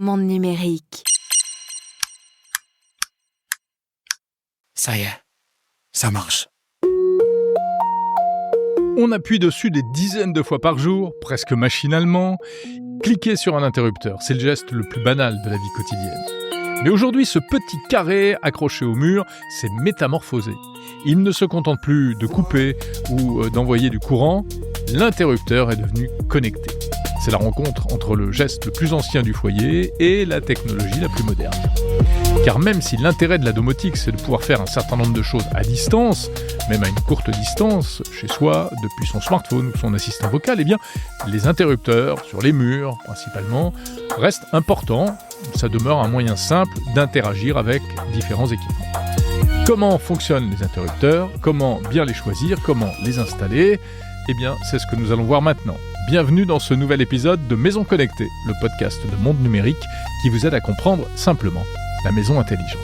Monde numérique. Ça y est, ça marche. On appuie dessus des dizaines de fois par jour, presque machinalement. Cliquer sur un interrupteur, c'est le geste le plus banal de la vie quotidienne. Mais aujourd'hui, ce petit carré accroché au mur s'est métamorphosé. Il ne se contente plus de couper ou d'envoyer du courant, l'interrupteur est devenu connecté. C'est la rencontre entre le geste le plus ancien du foyer et la technologie la plus moderne. Car même si l'intérêt de la domotique, c'est de pouvoir faire un certain nombre de choses à distance, même à une courte distance, chez soi, depuis son smartphone ou son assistant vocal, eh bien, les interrupteurs, sur les murs principalement, restent importants. Ça demeure un moyen simple d'interagir avec différents équipements. Comment fonctionnent les interrupteurs ? Comment bien les choisir ? Comment les installer ? Eh bien, c'est ce que nous allons voir maintenant. Bienvenue dans ce nouvel épisode de Maison Connectée, le podcast de Monde Numérique qui vous aide à comprendre simplement la maison intelligente.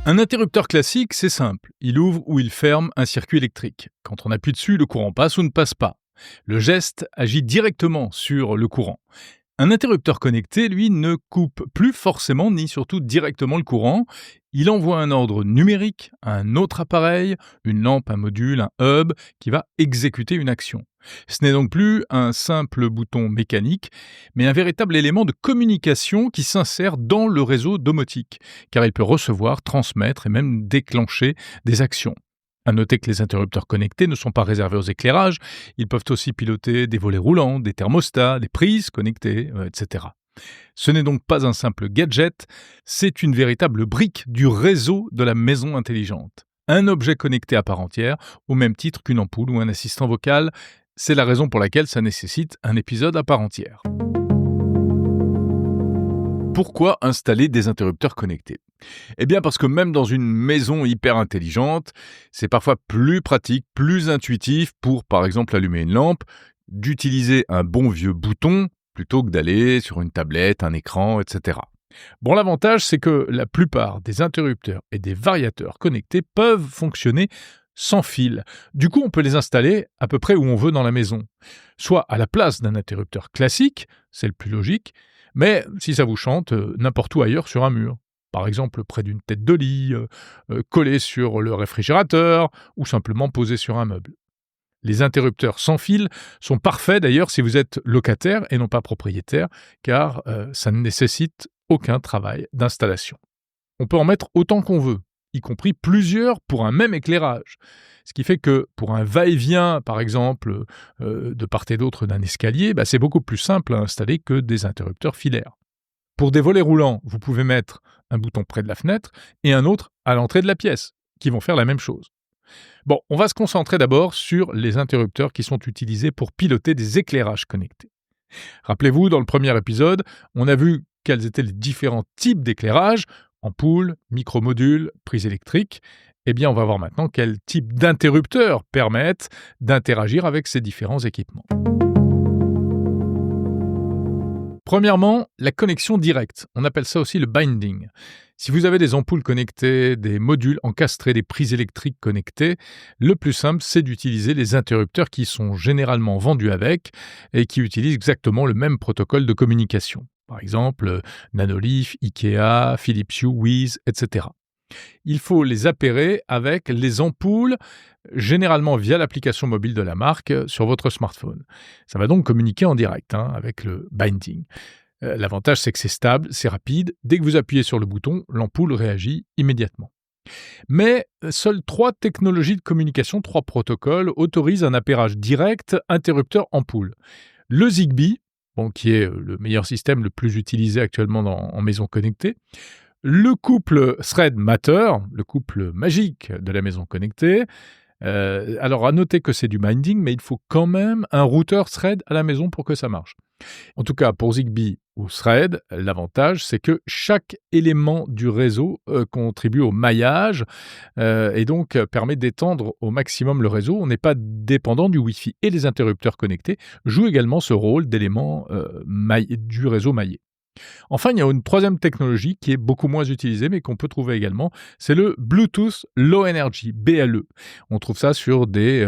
Un interrupteur classique, c'est simple. Il ouvre ou il ferme un circuit électrique. Quand on appuie dessus, le courant passe ou ne passe pas. Le geste agit directement sur le courant. Un interrupteur connecté, lui, ne coupe plus forcément ni surtout directement le courant. Il envoie un ordre numérique à un autre appareil, une lampe, un module, un hub, qui va exécuter une action. Ce n'est donc plus un simple bouton mécanique, mais un véritable élément de communication qui s'insère dans le réseau domotique, car il peut recevoir, transmettre et même déclencher des actions. À noter que les interrupteurs connectés ne sont pas réservés aux éclairages, ils peuvent aussi piloter des volets roulants, des thermostats, des prises connectées, etc. Ce n'est donc pas un simple gadget, c'est une véritable brique du réseau de la maison intelligente. Un objet connecté à part entière, au même titre qu'une ampoule ou un assistant vocal, c'est la raison pour laquelle ça nécessite un épisode à part entière. Pourquoi installer des interrupteurs connectés ? Eh bien parce que même dans une maison hyper intelligente, c'est parfois plus pratique, plus intuitif pour, par exemple, allumer une lampe, d'utiliser un bon vieux bouton plutôt que d'aller sur une tablette, un écran, etc. Bon, l'avantage, c'est que la plupart des interrupteurs et des variateurs connectés peuvent fonctionner sans fil. Du coup, on peut les installer à peu près où on veut dans la maison. Soit à la place d'un interrupteur classique, c'est le plus logique, mais si ça vous chante, n'importe où ailleurs sur un mur. Par exemple, près d'une tête de lit, collé sur le réfrigérateur ou simplement posé sur un meuble. Les interrupteurs sans fil sont parfaits d'ailleurs si vous êtes locataire et non pas propriétaire, car ça ne nécessite aucun travail d'installation. On peut en mettre autant qu'on veut, y compris plusieurs pour un même éclairage. Ce qui fait que pour un va-et-vient, par exemple, de part et d'autre d'un escalier, c'est beaucoup plus simple à installer que des interrupteurs filaires. Pour des volets roulants, vous pouvez mettre un bouton près de la fenêtre et un autre à l'entrée de la pièce, qui vont faire la même chose. Bon, on va se concentrer d'abord sur les interrupteurs qui sont utilisés pour piloter des éclairages connectés. Rappelez-vous, dans le premier épisode, on a vu quels étaient les différents types d'éclairage, ampoule, micromodule, prise électrique. Eh bien, on va voir maintenant quels types d'interrupteurs permettent d'interagir avec ces différents équipements. Premièrement, la connexion directe. On appelle ça aussi le binding. Si vous avez des ampoules connectées, des modules encastrés, des prises électriques connectées, le plus simple, c'est d'utiliser les interrupteurs qui sont généralement vendus avec et qui utilisent exactement le même protocole de communication. Par exemple, Nanolith, Ikea, Philips Hue, Wiz, etc. Il faut les appairer avec les ampoules, généralement via l'application mobile de la marque sur votre smartphone. Ça va donc communiquer en direct avec le binding. L'avantage, c'est que c'est stable, c'est rapide. Dès que vous appuyez sur le bouton, l'ampoule réagit immédiatement. Mais seules 3 technologies de communication, 3 protocoles, autorisent un appairage direct interrupteur-ampoule. Le Zigbee, qui est le meilleur système le plus utilisé actuellement en maison connectée. Le couple Thread-Matter, le couple magique de la maison connectée. Alors, à noter que c'est du binding, mais il faut quand même un routeur Thread à la maison pour que ça marche. En tout cas, pour Zigbee ou Thread, l'avantage, c'est que chaque élément du réseau contribue au maillage et donc permet d'étendre au maximum le réseau. On n'est pas dépendant du Wi-Fi. Et les interrupteurs connectés jouent également ce rôle d'élément du réseau maillé. Enfin, il y a une troisième technologie qui est beaucoup moins utilisée, mais qu'on peut trouver également, c'est le Bluetooth Low Energy, BLE. On trouve ça sur des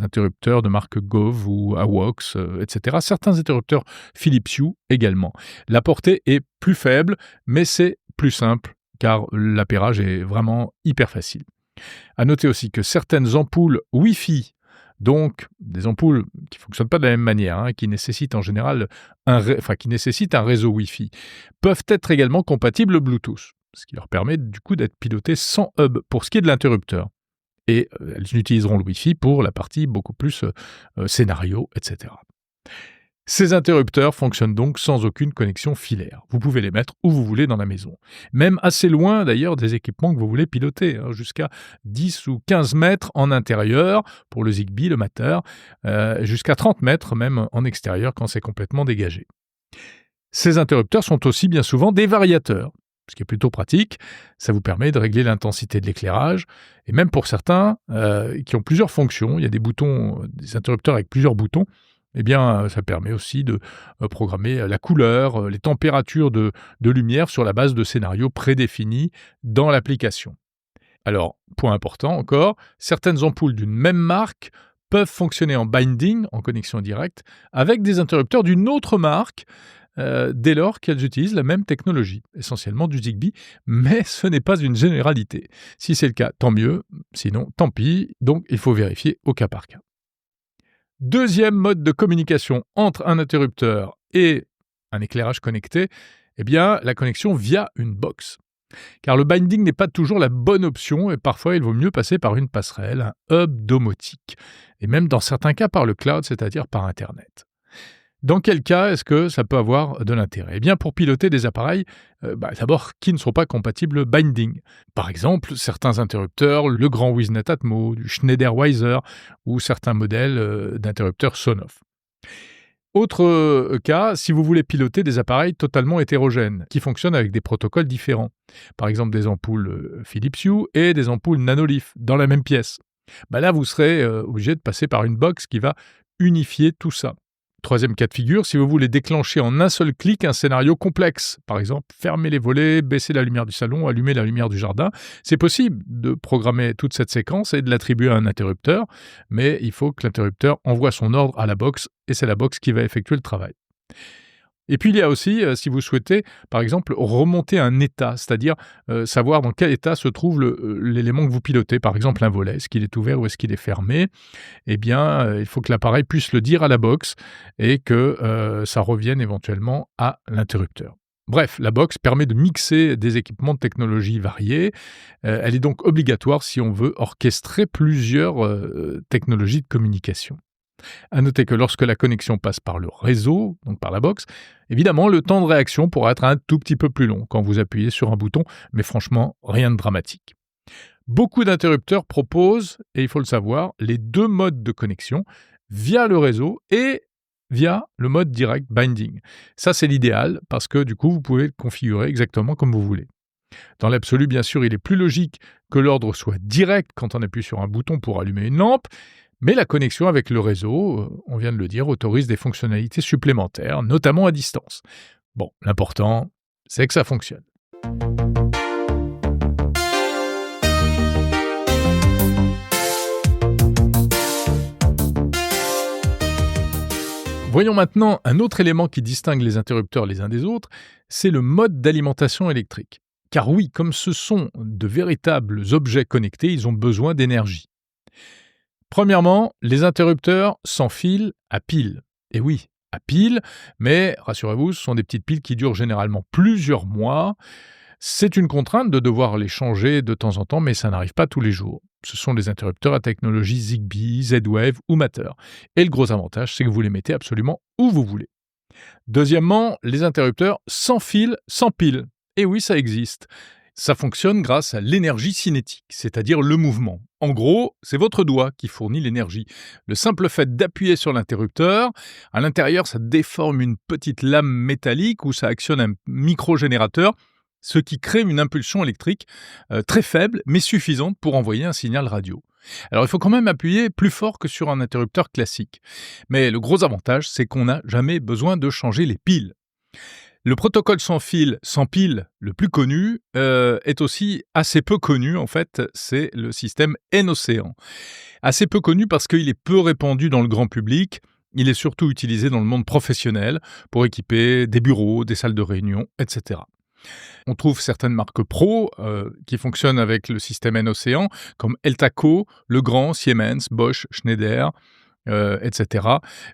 interrupteurs de marque Gove ou AWOX, etc. Certains interrupteurs Philips Hue également. La portée est plus faible, mais c'est plus simple, car l'appairage est vraiment hyper facile. À noter aussi que certaines ampoules Wi-Fi, donc des ampoules qui ne fonctionnent pas de la même manière, qui nécessitent en général un réseau Wi-Fi, peuvent être également compatibles Bluetooth, ce qui leur permet du coup d'être pilotées sans hub pour ce qui est de l'interrupteur. Et elles utiliseront le Wi-Fi pour la partie beaucoup plus scénario, etc. Ces interrupteurs fonctionnent donc sans aucune connexion filaire. Vous pouvez les mettre où vous voulez dans la maison. Même assez loin d'ailleurs des équipements que vous voulez piloter, jusqu'à 10 ou 15 mètres en intérieur pour le Zigbee, le Matter, jusqu'à 30 mètres même en extérieur quand c'est complètement dégagé. Ces interrupteurs sont aussi bien souvent des variateurs, ce qui est plutôt pratique. Ça vous permet de régler l'intensité de l'éclairage. Et même pour certains qui ont plusieurs fonctions, il y a des boutons, des interrupteurs avec plusieurs boutons, eh bien, ça permet aussi de programmer la couleur, les températures de lumière sur la base de scénarios prédéfinis dans l'application. Alors, point important encore, certaines ampoules d'une même marque peuvent fonctionner en binding, en connexion directe, avec des interrupteurs d'une autre marque, dès lors qu'elles utilisent la même technologie, essentiellement du Zigbee, mais ce n'est pas une généralité. Si c'est le cas, tant mieux, sinon tant pis, donc il faut vérifier au cas par cas. Deuxième mode de communication entre un interrupteur et un éclairage connecté, eh bien la connexion via une box. Car le binding n'est pas toujours la bonne option et parfois il vaut mieux passer par une passerelle, un hub domotique, et même dans certains cas par le cloud, c'est-à-dire par Internet. Dans quel cas est-ce que ça peut avoir de l'intérêt ? Eh bien, pour piloter des appareils, d'abord, qui ne sont pas compatibles binding. Par exemple, certains interrupteurs, le grand Wisnet Atmo, du Schneider Weiser, ou certains modèles d'interrupteurs Sonoff. Autre cas, si vous voulez piloter des appareils totalement hétérogènes, qui fonctionnent avec des protocoles différents. Par exemple, des ampoules Philips Hue et des ampoules Nanolith dans la même pièce. Là, vous serez obligé de passer par une box qui va unifier tout ça. Troisième cas de figure, si vous voulez déclencher en un seul clic un scénario complexe, par exemple fermer les volets, baisser la lumière du salon, allumer la lumière du jardin, c'est possible de programmer toute cette séquence et de l'attribuer à un interrupteur, mais il faut que l'interrupteur envoie son ordre à la box et c'est la box qui va effectuer le travail. Et puis il y a aussi, si vous souhaitez, par exemple, remonter un état, c'est-à-dire savoir dans quel état se trouve l'élément que vous pilotez, par exemple un volet, est-ce qu'il est ouvert ou est-ce qu'il est fermé, eh bien, il faut que l'appareil puisse le dire à la box et que ça revienne éventuellement à l'interrupteur. Bref, la box permet de mixer des équipements de technologies variés. Elle est donc obligatoire si on veut orchestrer plusieurs technologies de communication. À noter que lorsque la connexion passe par le réseau, donc par la box, évidemment, le temps de réaction pourra être un tout petit peu plus long quand vous appuyez sur un bouton, mais franchement, rien de dramatique. Beaucoup d'interrupteurs proposent, et il faut le savoir, les deux modes de connexion, via le réseau et via le mode direct binding. Ça, c'est l'idéal, parce que du coup, vous pouvez le configurer exactement comme vous voulez. Dans l'absolu, bien sûr, il est plus logique que l'ordre soit direct quand on appuie sur un bouton pour allumer une lampe, mais la connexion avec le réseau, on vient de le dire, autorise des fonctionnalités supplémentaires, notamment à distance. Bon, l'important, c'est que ça fonctionne. Voyons maintenant un autre élément qui distingue les interrupteurs les uns des autres, c'est le mode d'alimentation électrique. Car oui, comme ce sont de véritables objets connectés, ils ont besoin d'énergie. Premièrement, les interrupteurs s'enfilent à pile. Et oui, à pile, mais rassurez-vous, ce sont des petites piles qui durent généralement plusieurs mois. C'est une contrainte de devoir les changer de temps en temps, mais ça n'arrive pas tous les jours. Ce sont des interrupteurs à technologie Zigbee, Z-Wave ou Matter. Et le gros avantage, c'est que vous les mettez absolument où vous voulez. Deuxièmement, les interrupteurs s'enfilent sans pile. Et oui, ça existe. Ça fonctionne grâce à l'énergie cinétique, c'est-à-dire le mouvement. En gros, c'est votre doigt qui fournit l'énergie. Le simple fait d'appuyer sur l'interrupteur, à l'intérieur, ça déforme une petite lame métallique où ça actionne un microgénérateur, ce qui crée une impulsion électrique très faible, mais suffisante pour envoyer un signal radio. Alors, il faut quand même appuyer plus fort que sur un interrupteur classique. Mais le gros avantage, c'est qu'on n'a jamais besoin de changer les piles. Le protocole sans fil, sans pile, le plus connu, est aussi assez peu connu en fait, c'est le système N-Océan. Assez peu connu parce qu'il est peu répandu dans le grand public, il est surtout utilisé dans le monde professionnel pour équiper des bureaux, des salles de réunion, etc. On trouve certaines marques pro qui fonctionnent avec le système N-Océan, comme Eltaco, Legrand, Siemens, Bosch, Schneider, etc.,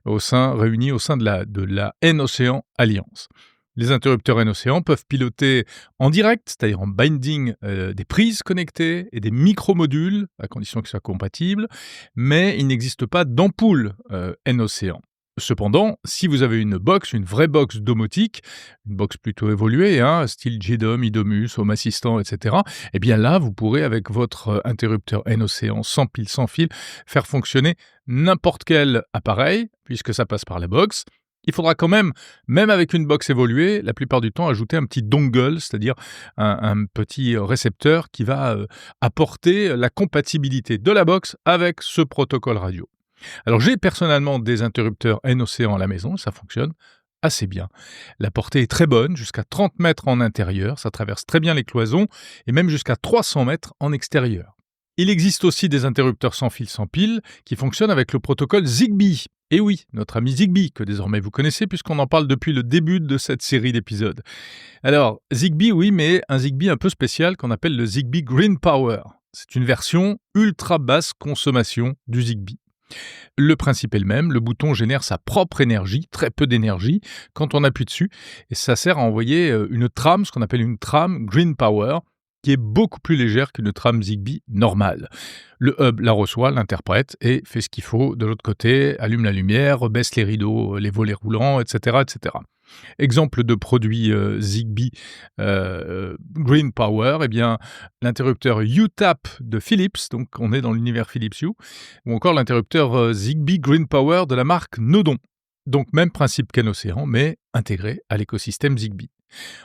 réunis au sein de la N-Océan Alliance. Les interrupteurs N-Océan peuvent piloter en direct, c'est-à-dire en binding, des prises connectées et des micromodules, à condition qu'ils soient compatibles, mais il n'existe pas d'ampoule N-Océan. Cependant, si vous avez une vraie box domotique, une box plutôt évoluée, style JDOM, iDomus, Home Assistant, etc., eh bien là, vous pourrez, avec votre interrupteur N-Océan sans pile, sans fil, faire fonctionner n'importe quel appareil, puisque ça passe par la box. Il faudra quand même avec une box évoluée, la plupart du temps, ajouter un petit dongle, c'est-à-dire un petit récepteur qui va apporter la compatibilité de la box avec ce protocole radio. Alors j'ai personnellement des interrupteurs N-Océan à la maison, ça fonctionne assez bien. La portée est très bonne, jusqu'à 30 mètres en intérieur, ça traverse très bien les cloisons, et même jusqu'à 300 mètres en extérieur. Il existe aussi des interrupteurs sans fil sans pile qui fonctionnent avec le protocole Zigbee. Et oui, notre ami Zigbee, que désormais vous connaissez puisqu'on en parle depuis le début de cette série d'épisodes. Alors, Zigbee, oui, mais un Zigbee un peu spécial qu'on appelle le Zigbee Green Power. C'est une version ultra basse consommation du Zigbee. Le principe est le même, le bouton génère sa propre énergie, très peu d'énergie, quand on appuie dessus, et ça sert à envoyer une trame, ce qu'on appelle une trame Green Power, qui est beaucoup plus légère qu'une trame Zigbee normale. Le hub la reçoit, l'interprète et fait ce qu'il faut de l'autre côté, allume la lumière, baisse les rideaux, les volets roulants, etc. etc. Exemple de produit Zigbee Green Power, eh bien, l'interrupteur UTAP de Philips, donc on est dans l'univers Philips Hue, ou encore l'interrupteur Zigbee Green Power de la marque Nodon. Donc même principe qu'N-Océan, mais intégré à l'écosystème Zigbee.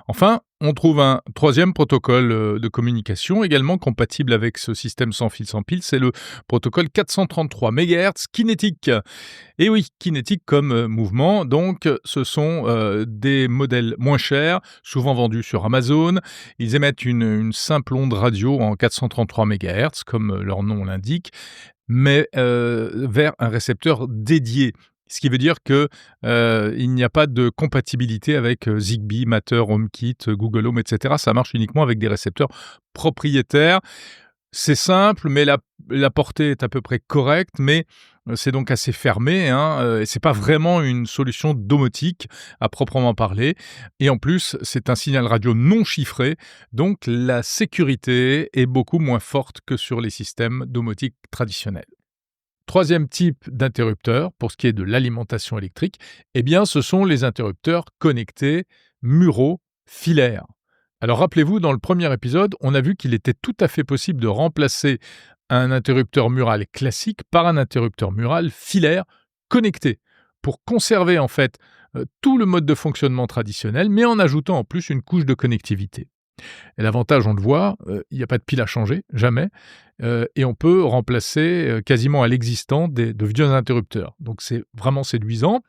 Enfin, on trouve un troisième protocole de communication également compatible avec ce système sans fil sans pile, c'est le protocole 433 MHz kinétique. Et oui, kinétique comme mouvement, donc ce sont des modèles moins chers, souvent vendus sur Amazon. Ils émettent une simple onde radio en 433 MHz, comme leur nom l'indique, mais vers un récepteur dédié. Ce qui veut dire qu'il n'y a pas de compatibilité avec Zigbee, Matter, HomeKit, Google Home, etc. Ça marche uniquement avec des récepteurs propriétaires. C'est simple, mais la portée est à peu près correcte, mais c'est donc assez fermé. Et c'est pas vraiment une solution domotique à proprement parler. Et en plus, c'est un signal radio non chiffré, donc la sécurité est beaucoup moins forte que sur les systèmes domotiques traditionnels. Troisième type d'interrupteur, pour ce qui est de l'alimentation électrique, eh bien, ce sont les interrupteurs connectés muraux filaires. Alors rappelez-vous, dans le premier épisode, on a vu qu'il était tout à fait possible de remplacer un interrupteur mural classique par un interrupteur mural filaire connecté, pour conserver en fait tout le mode de fonctionnement traditionnel, mais en ajoutant en plus une couche de connectivité. Et l'avantage, on le voit, il n'y a pas de pile à changer, jamais, et on peut remplacer quasiment à l'existant de vieux interrupteurs. Donc c'est vraiment séduisant.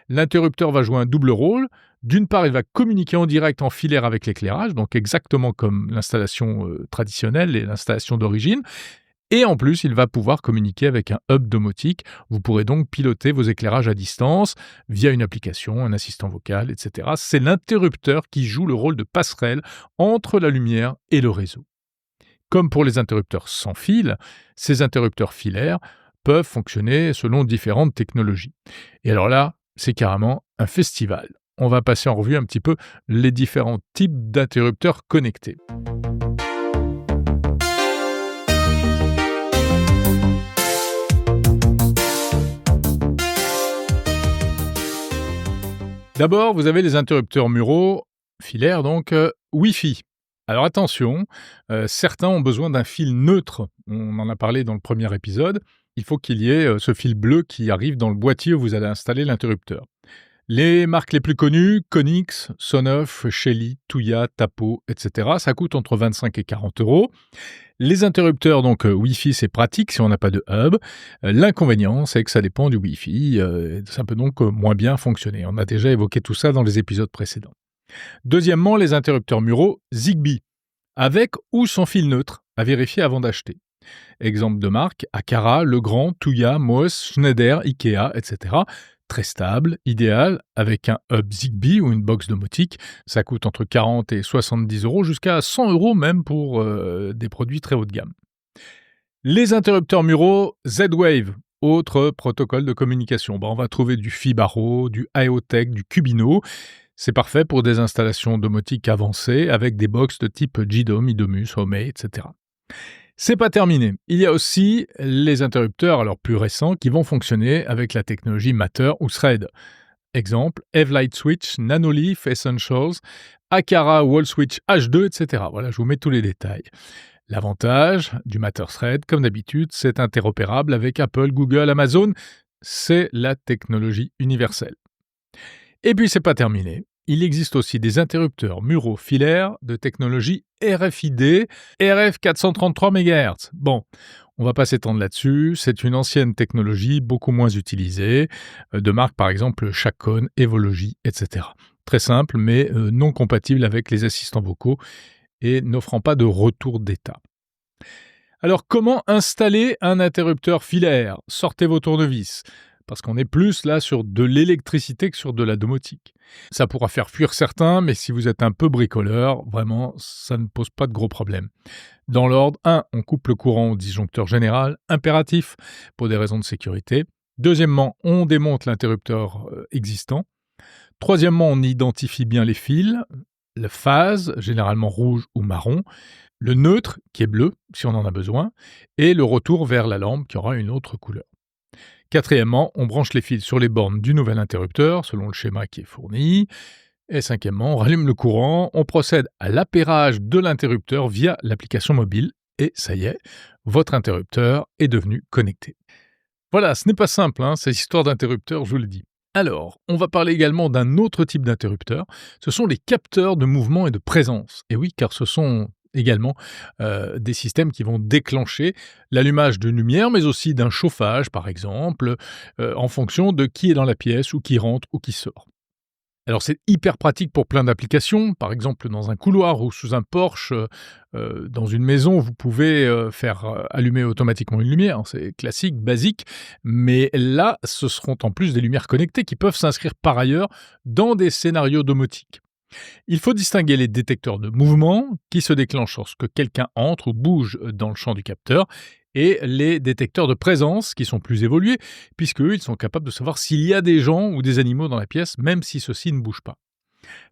L'interrupteur va jouer un double rôle. D'une part, il va communiquer en direct en filaire avec l'éclairage, donc exactement comme l'installation traditionnelle et l'installation d'origine. Et en plus, il va pouvoir communiquer avec un hub domotique. Vous pourrez donc piloter vos éclairages à distance via une application, un assistant vocal, etc. C'est l'interrupteur qui joue le rôle de passerelle entre la lumière et le réseau. Comme pour les interrupteurs sans fil, ces interrupteurs filaires peuvent fonctionner selon différentes technologies. Et alors là, c'est carrément un festival. On va passer en revue un petit peu les différents types d'interrupteurs connectés. D'abord, vous avez les interrupteurs muraux, filaires donc, Wi-Fi. Alors attention, certains ont besoin d'un fil neutre. On en a parlé dans le premier épisode. Il faut qu'il y ait ce fil bleu qui arrive dans le boîtier où vous allez installer l'interrupteur. Les marques les plus connues, Konix, Sonoff, Shelly, Tuya, Tapo, etc. Ça coûte entre 25 et 40 €. Les interrupteurs, donc Wi-Fi, c'est pratique si on n'a pas de hub. L'inconvénient, c'est que ça dépend du Wi-Fi. Ça peut donc moins bien fonctionner. On a déjà évoqué tout ça dans les épisodes précédents. Deuxièmement, les interrupteurs muraux Zigbee, avec ou sans fil neutre, à vérifier avant d'acheter. Exemple de marque, Aqara, Legrand, Tuya, Moss, Schneider, Ikea, etc. Très stable, idéal, avec un hub Zigbee ou une box domotique. Ça coûte entre 40 et 70 euros, jusqu'à 100 euros même pour des produits très haut de gamme. Les interrupteurs muraux Z-Wave, autre protocole de communication. On va trouver du Fibaro, du IoTech, du Cubino. C'est parfait pour des installations domotiques avancées avec des box de type JDOM, Idomus, Homey, etc. C'est pas terminé. Il y a aussi les interrupteurs, alors plus récents, qui vont fonctionner avec la technologie Matter ou Thread. Exemple, Eve Light Switch, Nanoleaf, Essentials, Aqara Wall Switch H2, etc. Voilà, je vous mets tous les détails. L'avantage du Matter Thread, comme d'habitude, c'est interopérable avec Apple, Google, Amazon. C'est la technologie universelle. Et puis, c'est pas terminé. Il existe aussi des interrupteurs muraux filaires de technologie RFID, RF 433 MHz. Bon, on va pas s'étendre là-dessus, c'est une ancienne technologie beaucoup moins utilisée, de marques par exemple Chacon, Evology, etc. Très simple, mais non compatible avec les assistants vocaux et n'offrant pas de retour d'état. Alors, comment installer un interrupteur filaire ? Sortez vos tournevis, parce qu'on est plus là sur de l'électricité que sur de la domotique. Ça pourra faire fuir certains, mais si vous êtes un peu bricoleur, vraiment, ça ne pose pas de gros problèmes. Dans l'ordre, 1. On coupe le courant au disjoncteur général, impératif, pour des raisons de sécurité. Deuxièmement, on démonte l'interrupteur existant. Troisièmement, on identifie bien les fils, la phase, généralement rouge ou marron, le neutre, qui est bleu, si on en a besoin, et le retour vers la lampe, qui aura une autre couleur. Quatrièmement, on branche les fils sur les bornes du nouvel interrupteur, selon le schéma qui est fourni. Et cinquièmement, on rallume le courant, on procède à l'appairage de l'interrupteur via l'application mobile, et ça y est, votre interrupteur est devenu connecté. Voilà, ce n'est pas simple, ces histoires d'interrupteurs, je vous le dis. Alors, on va parler également d'un autre type d'interrupteur, ce sont les capteurs de mouvement et de présence. Et oui, car ce sont également des systèmes qui vont déclencher l'allumage d'une lumière, mais aussi d'un chauffage, par exemple, en fonction de qui est dans la pièce, ou qui rentre, ou qui sort. Alors c'est hyper pratique pour plein d'applications, par exemple dans un couloir ou sous un porche, dans une maison, vous pouvez faire allumer automatiquement une lumière, c'est classique, basique, mais là, ce seront en plus des lumières connectées qui peuvent s'inscrire par ailleurs dans des scénarios domotiques. Il faut distinguer les détecteurs de mouvement qui se déclenchent lorsque quelqu'un entre ou bouge dans le champ du capteur et les détecteurs de présence qui sont plus évolués puisque eux, ils sont capables de savoir s'il y a des gens ou des animaux dans la pièce même si ceux-ci ne bougent pas.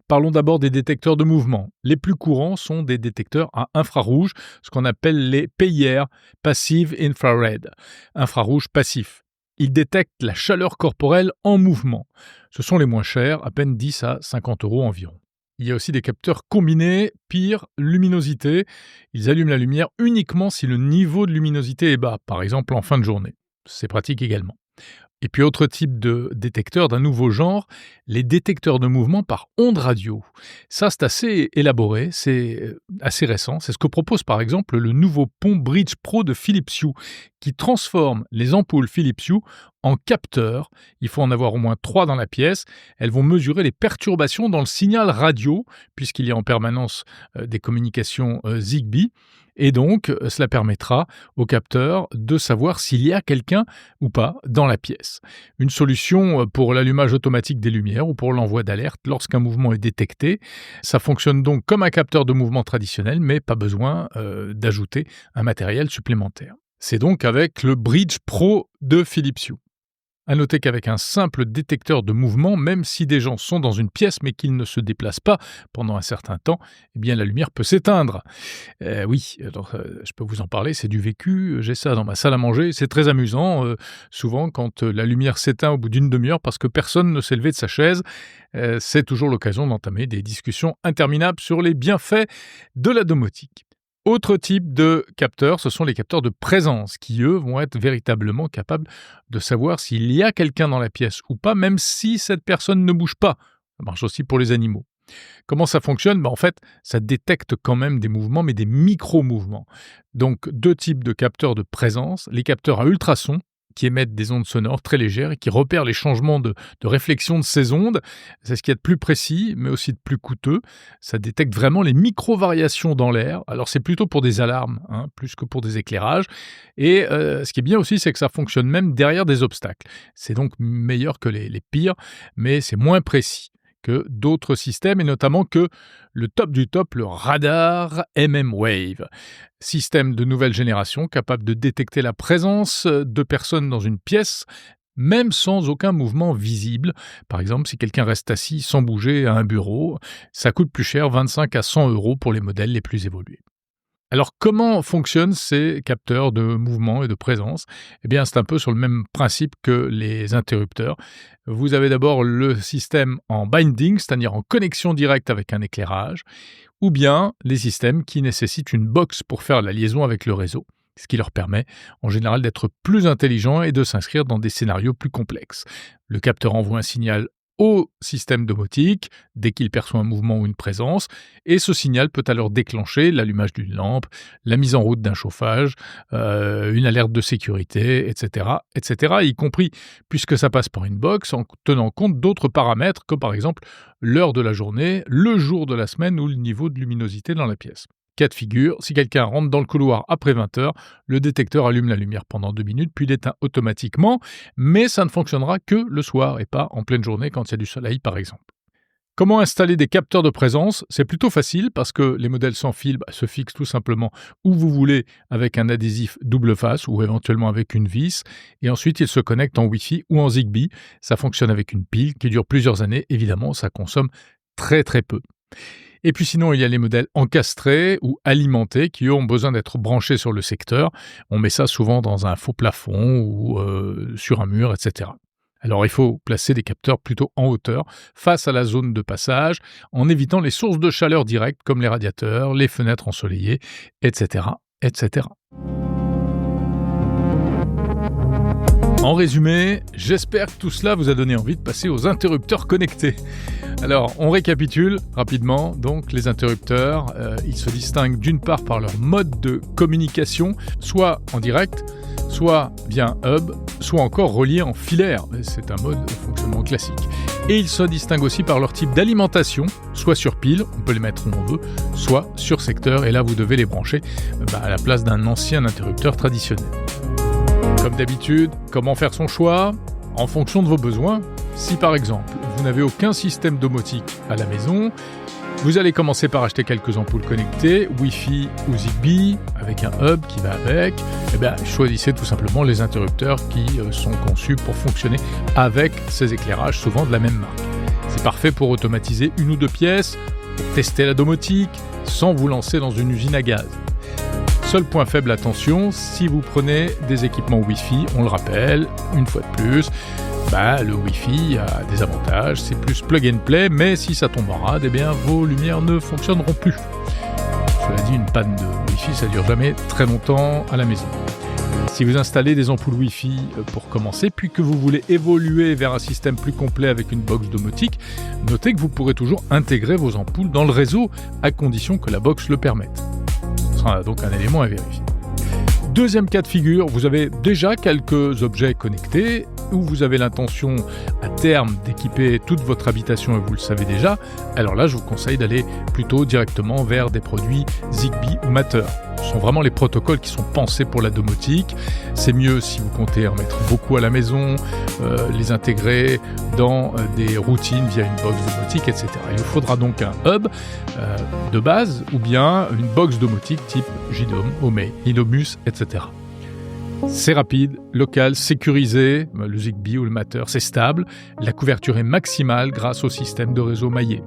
Parlons d'abord des détecteurs de mouvement. Les plus courants sont des détecteurs à infrarouge, ce qu'on appelle les PIR, Passive Infrared, infrarouge passif. Ils détectent la chaleur corporelle en mouvement. Ce sont les moins chers, à peine 10 à 50 € environ. Il y a aussi des capteurs combinés, pire, luminosité. Ils allument la lumière uniquement si le niveau de luminosité est bas, par exemple en fin de journée. C'est pratique également. Et puis autre type de détecteur d'un nouveau genre, les détecteurs de mouvement par ondes radio. Ça, c'est assez élaboré, c'est assez récent. C'est ce que propose par exemple le nouveau pont Bridge Pro de Philips Hue, qui transforme les ampoules Philips Hue en capteurs. Il faut en avoir au moins 3 dans la pièce. Elles vont mesurer les perturbations dans le signal radio, puisqu'il y a en permanence des communications Zigbee. Et donc, cela permettra au capteur de savoir s'il y a quelqu'un ou pas dans la pièce. Une solution pour l'allumage automatique des lumières ou pour l'envoi d'alerte lorsqu'un mouvement est détecté. Ça fonctionne donc comme un capteur de mouvement traditionnel, mais pas besoin d'ajouter un matériel supplémentaire. C'est donc avec le Bridge Pro de Philips Hue. À noter qu'avec un simple détecteur de mouvement, même si des gens sont dans une pièce mais qu'ils ne se déplacent pas pendant un certain temps, eh bien la lumière peut s'éteindre. Oui, alors, je peux vous en parler, c'est du vécu, j'ai ça dans ma salle à manger, c'est très amusant, souvent quand la lumière s'éteint au bout d'une demi-heure parce que personne ne s'est levé de sa chaise, c'est toujours l'occasion d'entamer des discussions interminables sur les bienfaits de la domotique. Autre type de capteurs, ce sont les capteurs de présence qui, eux, vont être véritablement capables de savoir s'il y a quelqu'un dans la pièce ou pas, même si cette personne ne bouge pas. Ça marche aussi pour les animaux. Comment ça fonctionne ? En fait, ça détecte quand même des mouvements, mais des micro-mouvements. Donc, 2 types de capteurs de présence. Les capteurs à ultrasons, qui émettent des ondes sonores très légères et qui repèrent les changements de réflexion de ces ondes. C'est ce qu'il y a de plus précis, mais aussi de plus coûteux. Ça détecte vraiment les micro-variations dans l'air. Alors c'est plutôt pour des alarmes, plus que pour des éclairages. Et ce qui est bien aussi, c'est que ça fonctionne même derrière des obstacles. C'est donc meilleur que les pires, mais c'est moins précis que d'autres systèmes, et notamment que le top du top, le radar MM-Wave. Système de nouvelle génération capable de détecter la présence de personnes dans une pièce, même sans aucun mouvement visible. Par exemple, si quelqu'un reste assis sans bouger à un bureau, ça coûte plus cher, 25 à 100 € pour les modèles les plus évolués. Alors, comment fonctionnent ces capteurs de mouvement et de présence ? Eh bien, c'est un peu sur le même principe que les interrupteurs. Vous avez d'abord le système en binding, c'est-à-dire en connexion directe avec un éclairage, ou bien les systèmes qui nécessitent une box pour faire la liaison avec le réseau, ce qui leur permet en général d'être plus intelligents et de s'inscrire dans des scénarios plus complexes. Le capteur envoie un signal au système domotique dès qu'il perçoit un mouvement ou une présence, et ce signal peut alors déclencher l'allumage d'une lampe, la mise en route d'un chauffage, une alerte de sécurité, etc., y compris puisque ça passe par une box en tenant compte d'autres paramètres comme par exemple l'heure de la journée, le jour de la semaine ou le niveau de luminosité dans la pièce. Cas de figure, si quelqu'un rentre dans le couloir après 20h, le détecteur allume la lumière pendant 2 minutes, puis l'éteint automatiquement, mais ça ne fonctionnera que le soir et pas en pleine journée quand il y a du soleil par exemple. Comment installer des capteurs de présence ? C'est plutôt facile parce que les modèles sans fil se fixent tout simplement où vous voulez avec un adhésif double face ou éventuellement avec une vis, et ensuite ils se connectent en Wi-Fi ou en Zigbee. Ça fonctionne avec une pile qui dure plusieurs années, évidemment ça consomme très très peu. Et puis sinon, il y a les modèles encastrés ou alimentés qui eux, ont besoin d'être branchés sur le secteur. On met ça souvent dans un faux plafond ou sur un mur, etc. Alors il faut placer des capteurs plutôt en hauteur, face à la zone de passage, en évitant les sources de chaleur directes comme les radiateurs, les fenêtres ensoleillées, etc., etc. En résumé, j'espère que tout cela vous a donné envie de passer aux interrupteurs connectés. Alors, on récapitule rapidement. Donc, les interrupteurs, ils se distinguent d'une part par leur mode de communication, soit en direct, soit via un hub, soit encore relié en filaire. C'est un mode de fonctionnement classique. Et ils se distinguent aussi par leur type d'alimentation, soit sur pile, on peut les mettre où on veut, soit sur secteur, et là vous devez les brancher à la place d'un ancien interrupteur traditionnel. Comme d'habitude, comment faire son choix ? En fonction de vos besoins. Si par exemple, vous n'avez aucun système domotique à la maison, vous allez commencer par acheter quelques ampoules connectées, Wi-Fi ou Zigbee, avec un hub qui va avec. Choisissez tout simplement les interrupteurs qui sont conçus pour fonctionner avec ces éclairages, souvent de la même marque. C'est parfait pour automatiser 1 ou 2 pièces, pour tester la domotique, sans vous lancer dans une usine à gaz. Seul point faible, attention, si vous prenez des équipements Wi-Fi, on le rappelle, une fois de plus, le Wi-Fi a des avantages, c'est plus plug and play, mais si ça tombe en rade, vos lumières ne fonctionneront plus. Cela dit, une panne de Wi-Fi, ça dure jamais très longtemps à la maison. Si vous installez des ampoules Wi-Fi pour commencer, puis que vous voulez évoluer vers un système plus complet avec une box domotique, notez que vous pourrez toujours intégrer vos ampoules dans le réseau, à condition que la box le permette. Ce sera donc un élément à vérifier. Deuxième cas de figure, vous avez déjà quelques objets connectés ou vous avez l'intention à terme d'équiper toute votre habitation et vous le savez déjà, alors là je vous conseille d'aller plutôt directement vers des produits Zigbee ou Matter. Ce sont vraiment les protocoles qui sont pensés pour la domotique. C'est mieux si vous comptez en mettre beaucoup à la maison, les intégrer dans des routines via une box domotique, etc. Il vous faudra donc un hub de base ou bien une box domotique type JDOM, Homey, Inomus, etc. C'est rapide, local, sécurisé, le Zigbee ou le Matter, c'est stable, la couverture est maximale grâce au système de réseau maillé.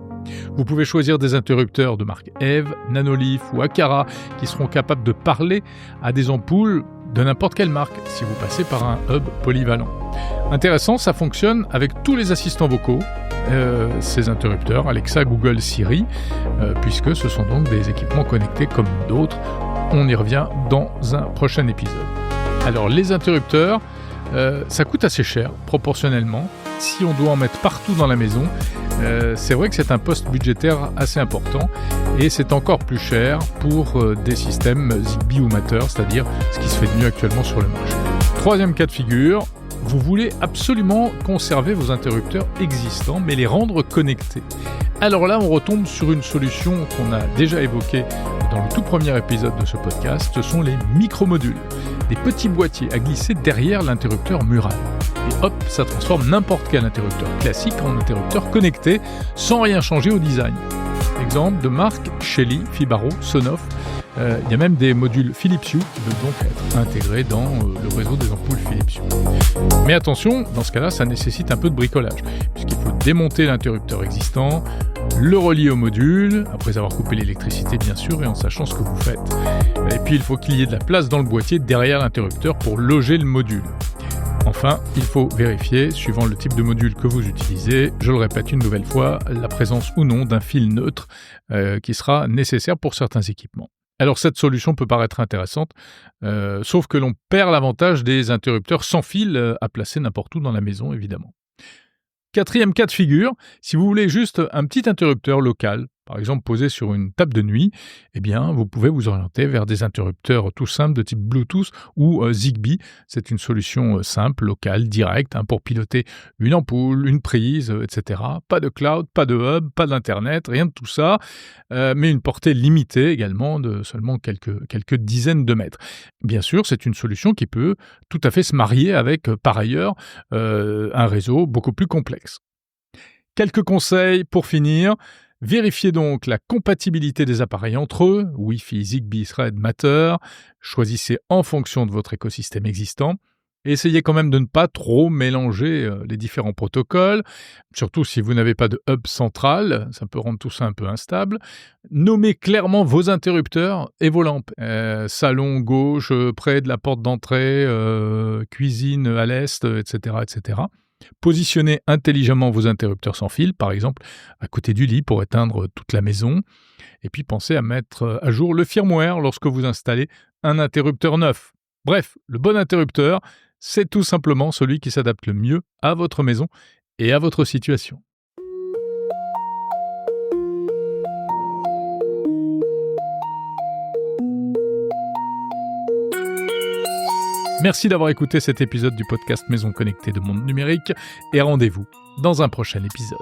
Vous pouvez choisir des interrupteurs de marque Eve, Nanolith ou Aqara qui seront capables de parler à des ampoules de n'importe quelle marque si vous passez par un hub polyvalent. Intéressant, ça fonctionne avec tous les assistants vocaux, ces interrupteurs, Alexa, Google, Siri, puisque ce sont donc des équipements connectés comme d'autres. On y revient dans un prochain épisode. Alors les interrupteurs, ça coûte assez cher proportionnellement. Si on doit en mettre partout dans la maison, c'est vrai que c'est un poste budgétaire assez important et c'est encore plus cher pour des systèmes Zigbee ou Matter, c'est-à-dire ce qui se fait de mieux actuellement sur le marché. Troisième cas de figure, vous voulez absolument conserver vos interrupteurs existants, mais les rendre connectés. Alors là, on retombe sur une solution qu'on a déjà évoquée dans le tout premier épisode de ce podcast, ce sont les micromodules, des petits boîtiers à glisser derrière l'interrupteur mural. Et hop, ça transforme n'importe quel interrupteur classique en interrupteur connecté, sans rien changer au design. Exemple de marque Shelly, Fibaro, Sonoff. Il y a même des modules Philips Hue qui peuvent donc être intégrés dans le réseau des ampoules Philips Hue. Mais attention, dans ce cas-là, ça nécessite un peu de bricolage, puisqu'il faut démonter l'interrupteur existant, le relier au module, après avoir coupé l'électricité bien sûr, et en sachant ce que vous faites. Et puis il faut qu'il y ait de la place dans le boîtier derrière l'interrupteur pour loger le module. Enfin, il faut vérifier, suivant le type de module que vous utilisez, je le répète une nouvelle fois, la présence ou non d'un fil neutre qui sera nécessaire pour certains équipements. Alors cette solution peut paraître intéressante, sauf que l'on perd l'avantage des interrupteurs sans fil à placer n'importe où dans la maison, évidemment. Quatrième cas de figure, si vous voulez juste un petit interrupteur local, par exemple posé sur une table de nuit, eh bien vous pouvez vous orienter vers des interrupteurs tout simples de type Bluetooth ou Zigbee. C'est une solution simple, locale, directe, pour piloter une ampoule, une prise, etc. Pas de cloud, pas de hub, pas d'internet, rien de tout ça, mais une portée limitée également de seulement quelques dizaines de mètres. Bien sûr, c'est une solution qui peut tout à fait se marier avec, par ailleurs, un réseau beaucoup plus complexe. Quelques conseils pour finir. Vérifiez donc la compatibilité des appareils entre eux, Wi-Fi, Zigbee, Thread, Matter. Choisissez en fonction de votre écosystème existant. Et essayez quand même de ne pas trop mélanger les différents protocoles, surtout si vous n'avez pas de hub central, ça peut rendre tout ça un peu instable. Nommez clairement vos interrupteurs et vos lampes. Salon gauche, près de la porte d'entrée, cuisine à l'est, etc., etc. Positionnez intelligemment vos interrupteurs sans fil, par exemple à côté du lit pour éteindre toute la maison. Et puis pensez à mettre à jour le firmware lorsque vous installez un interrupteur neuf. Bref, le bon interrupteur, c'est tout simplement celui qui s'adapte le mieux à votre maison et à votre situation. Merci d'avoir écouté cet épisode du podcast Maison Connectée de Monde Numérique et rendez-vous dans un prochain épisode.